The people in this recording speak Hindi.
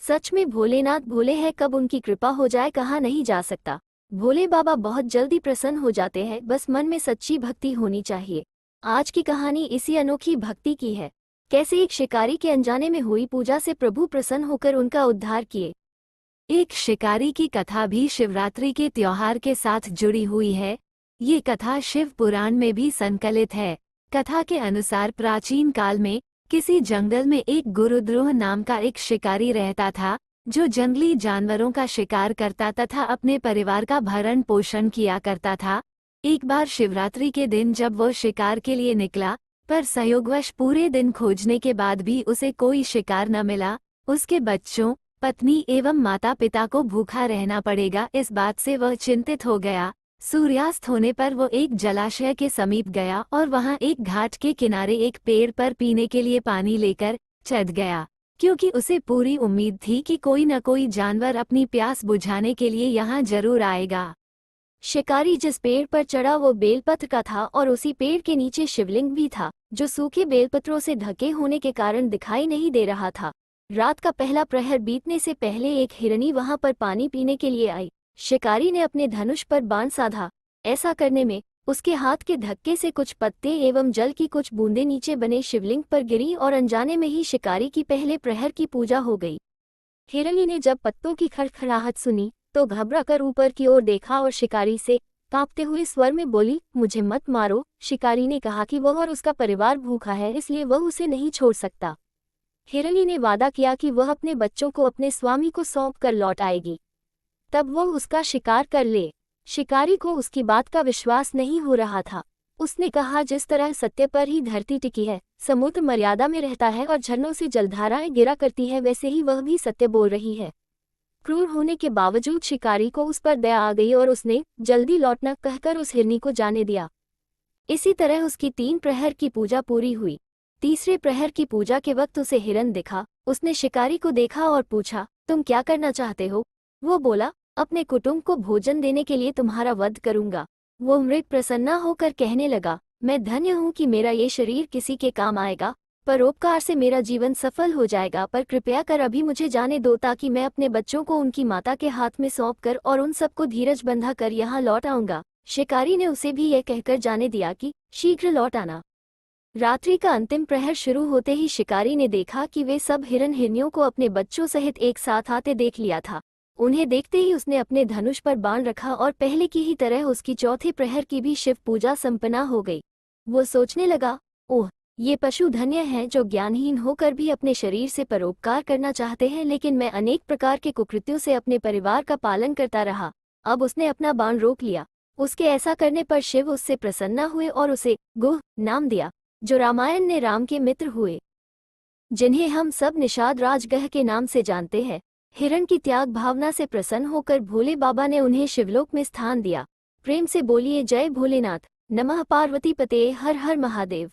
सच में भोलेनाथ भोले हैं, कब उनकी कृपा हो जाए कहा नहीं जा सकता। भोले बाबा बहुत जल्दी प्रसन्न हो जाते हैं, बस मन में सच्ची भक्ति होनी चाहिए। आज की कहानी इसी अनोखी भक्ति की है। कैसे एक शिकारी के अनजाने में हुई पूजा से प्रभु प्रसन्न होकर उनका उद्धार किए। एक शिकारी की कथा भी शिवरात्रि के त्योहार के साथ जुड़ी हुई है। ये कथा शिव पुराण में भी संकलित है। कथा के अनुसार प्राचीन काल में किसी जंगल में एक गुरुद्रोह नाम का एक शिकारी रहता था, जो जंगली जानवरों का शिकार करता तथा अपने परिवार का भरण पोषण किया करता था। एक बार शिवरात्रि के दिन जब वह शिकार के लिए निकला, पर संयोगवश पूरे दिन खोजने के बाद भी उसे कोई शिकार न मिला। उसके बच्चों, पत्नी एवं माता पिता को भूखा रहना पड़ेगा, इस बात से वह चिंतित हो गया। सूर्यास्त होने पर वो एक जलाशय के समीप गया और वहां एक घाट के किनारे एक पेड़ पर पीने के लिए पानी लेकर चढ़ गया, क्योंकि उसे पूरी उम्मीद थी कि कोई न कोई जानवर अपनी प्यास बुझाने के लिए यहाँ जरूर आएगा। शिकारी जिस पेड़ पर चढ़ा वो बेलपत्र का था और उसी पेड़ के नीचे शिवलिंग भी था, जो सूखे बेलपत्रों से ढके होने के कारण दिखाई नहीं दे रहा था। रात का पहला प्रहर बीतने से पहले एक हिरनी वहां पर पानी पीने के लिए आई। शिकारी ने अपने धनुष पर बाण साधा। ऐसा करने में उसके हाथ के धक्के से कुछ पत्ते एवं जल की कुछ बूंदें नीचे बने शिवलिंग पर गिरी और अनजाने में ही शिकारी की पहले प्रहर की पूजा हो गई। हिरनी ने जब पत्तों की खड़खड़ाहट सुनी तो घबराकर ऊपर की ओर देखा और शिकारी से कांपते हुए स्वर में बोली, मुझे मत मारो। शिकारी ने कहा कि वह और उसका परिवार भूखा है, इसलिए वह उसे नहीं छोड़ सकता। हिरनी ने वादा किया कि वह अपने बच्चों को अपने स्वामी को सौंप कर लौट आएगी, तब वह उसका शिकार कर ले। शिकारी को उसकी बात का विश्वास नहीं हो रहा था। उसने कहा, जिस तरह सत्य पर ही धरती टिकी है, समुद्र मर्यादा में रहता है और झरनों से जलधाराएं गिरा करती है, वैसे ही वह भी सत्य बोल रही है। क्रूर होने के बावजूद शिकारी को उस पर दया आ गई और उसने जल्दी लौटना कहकर उस हिरनी को जाने दिया। इसी तरह उसकी 3 प्रहर की पूजा पूरी हुई। तीसरे प्रहर की पूजा के वक्त उसे हिरन दिखा। उसने शिकारी को देखा और पूछा, तुम क्या करना चाहते हो? वो बोला, अपने कुटुंब को भोजन देने के लिए तुम्हारा वध करूंगा। वो मृग प्रसन्न होकर कहने लगा, मैं धन्य हूँ कि मेरा ये शरीर किसी के काम आएगा, परोपकार से मेरा जीवन सफल हो जाएगा, पर कृपया कर अभी मुझे जाने दो ताकि मैं अपने बच्चों को उनकी माता के हाथ में सौंप कर और उन सबको धीरज बंधा कर यहाँ लौट आऊंगा। शिकारी ने उसे भी यह कहकर जाने दिया कि शीघ्र लौट आना। रात्रि का अंतिम प्रहर शुरू होते ही शिकारी ने देखा कि वे सब हिरन हिरनियों को अपने बच्चों सहित एक साथ आते देख लिया था। उन्हें देखते ही उसने अपने धनुष पर बाण रखा और पहले की ही तरह उसकी चौथे प्रहर की भी शिव पूजा संपन्न हो गई। वो सोचने लगा, ओह, ये पशु धन्य हैं जो ज्ञानहीन होकर भी अपने शरीर से परोपकार करना चाहते हैं, लेकिन मैं अनेक प्रकार के कुकृत्यों से अपने परिवार का पालन करता रहा। अब उसने अपना बाण रोक लिया। उसके ऐसा करने पर शिव उससे प्रसन्न हुए और उसे गुह नाम दिया, जो रामायण ने राम के मित्र हुए, जिन्हें हम सब निषाद राजगह के नाम से जानते हैं। हिरण की त्याग भावना से प्रसन्न होकर भोले बाबा ने उन्हें शिवलोक में स्थान दिया। प्रेम से बोलिए, जय भोलेनाथ, नमः पार्वती पते, हर हर महादेव।